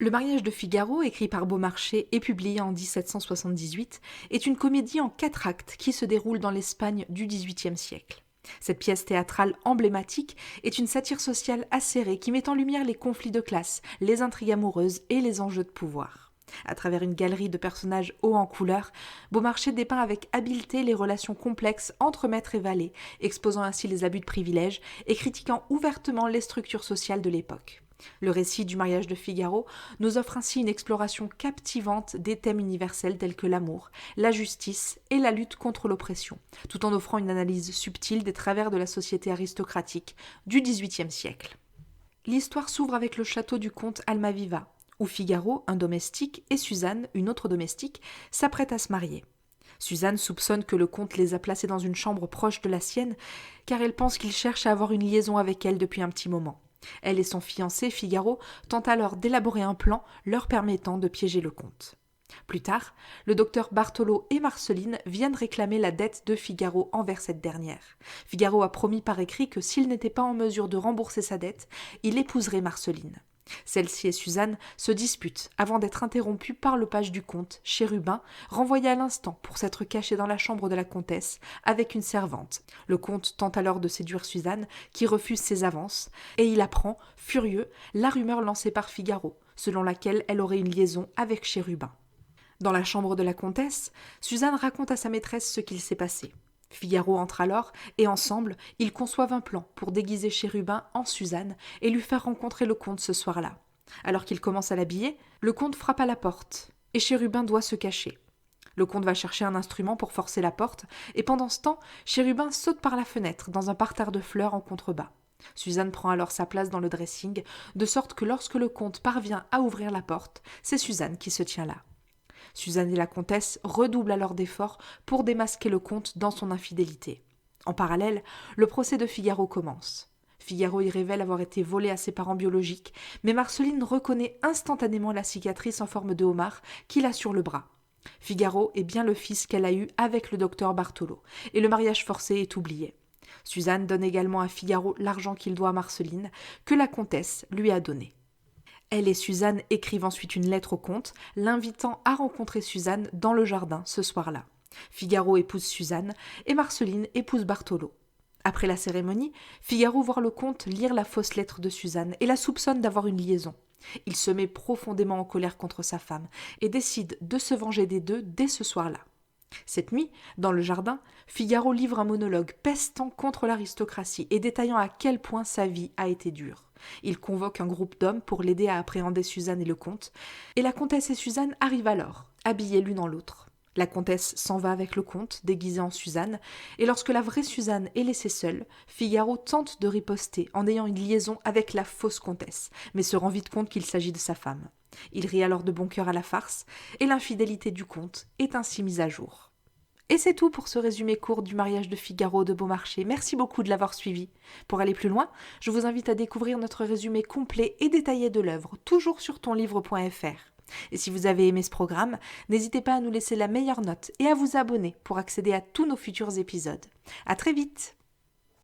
Le mariage de Figaro, écrit par Beaumarchais et publié en 1778, est une comédie en 4 actes qui se déroule dans l'Espagne du XVIIIe siècle. Cette pièce théâtrale emblématique est une satire sociale acérée qui met en lumière les conflits de classe, les intrigues amoureuses et les enjeux de pouvoir. À travers une galerie de personnages hauts en couleur, Beaumarchais dépeint avec habileté les relations complexes entre maître et valet, exposant ainsi les abus de privilèges et critiquant ouvertement les structures sociales de l'époque. Le récit du mariage de Figaro nous offre ainsi une exploration captivante des thèmes universels tels que l'amour, la justice et la lutte contre l'oppression, tout en offrant une analyse subtile des travers de la société aristocratique du XVIIIe siècle. L'histoire s'ouvre avec le château du comte Almaviva, où Figaro, un domestique, et Suzanne, une autre domestique, s'apprêtent à se marier. Suzanne soupçonne que le comte les a placés dans une chambre proche de la sienne, car elle pense qu'il cherche à avoir une liaison avec elle depuis un petit moment. Elle et son fiancé, Figaro, tentent alors d'élaborer un plan leur permettant de piéger le comte. Plus tard, le docteur Bartolo et Marceline viennent réclamer la dette de Figaro envers cette dernière. Figaro a promis par écrit que s'il n'était pas en mesure de rembourser sa dette, il épouserait Marceline. Celle-ci et Suzanne se disputent avant d'être interrompues par le page du comte, Chérubin, renvoyé à l'instant pour s'être caché dans la chambre de la comtesse avec une servante. Le comte tente alors de séduire Suzanne, qui refuse ses avances, et il apprend, furieux, la rumeur lancée par Figaro, selon laquelle elle aurait une liaison avec Chérubin. Dans la chambre de la comtesse, Suzanne raconte à sa maîtresse ce qu'il s'est passé. Figaro entre alors et ensemble, ils conçoivent un plan pour déguiser Chérubin en Suzanne et lui faire rencontrer le comte ce soir-là. Alors qu'il commence à l'habiller, le comte frappe à la porte et Chérubin doit se cacher. Le comte va chercher un instrument pour forcer la porte et pendant ce temps, Chérubin saute par la fenêtre dans un parterre de fleurs en contrebas. Suzanne prend alors sa place dans le dressing, de sorte que lorsque le comte parvient à ouvrir la porte, c'est Suzanne qui se tient là. Suzanne et la comtesse redoublent alors d'efforts pour démasquer le comte dans son infidélité. En parallèle, le procès de Figaro commence. Figaro y révèle avoir été volé à ses parents biologiques, mais Marceline reconnaît instantanément la cicatrice en forme de homard qu'il a sur le bras. Figaro est bien le fils qu'elle a eu avec le docteur Bartolo, et le mariage forcé est oublié. Suzanne donne également à Figaro l'argent qu'il doit à Marceline, que la comtesse lui a donné. Elle et Suzanne écrivent ensuite une lettre au comte, l'invitant à rencontrer Suzanne dans le jardin ce soir-là. Figaro épouse Suzanne et Marceline épouse Bartolo. Après la cérémonie, Figaro voit le comte lire la fausse lettre de Suzanne et la soupçonne d'avoir une liaison. Il se met profondément en colère contre sa femme et décide de se venger des deux dès ce soir-là. Cette nuit, dans le jardin, Figaro livre un monologue pestant contre l'aristocratie et détaillant à quel point sa vie a été dure. Il convoque un groupe d'hommes pour l'aider à appréhender Suzanne et le comte, et la comtesse et Suzanne arrivent alors, habillées l'une en l'autre. La comtesse s'en va avec le comte, déguisé en Suzanne, et lorsque la vraie Suzanne est laissée seule, Figaro tente de riposter en ayant une liaison avec la fausse comtesse, mais se rend vite compte qu'il s'agit de sa femme. Il rit alors de bon cœur à la farce, et l'infidélité du comte est ainsi mise à jour. Et c'est tout pour ce résumé court du mariage de Figaro de Beaumarchais. Merci beaucoup de l'avoir suivi. Pour aller plus loin, je vous invite à découvrir notre résumé complet et détaillé de l'œuvre, toujours sur tonlivre.fr. Et si vous avez aimé ce programme, n'hésitez pas à nous laisser la meilleure note et à vous abonner pour accéder à tous nos futurs épisodes. À très vite!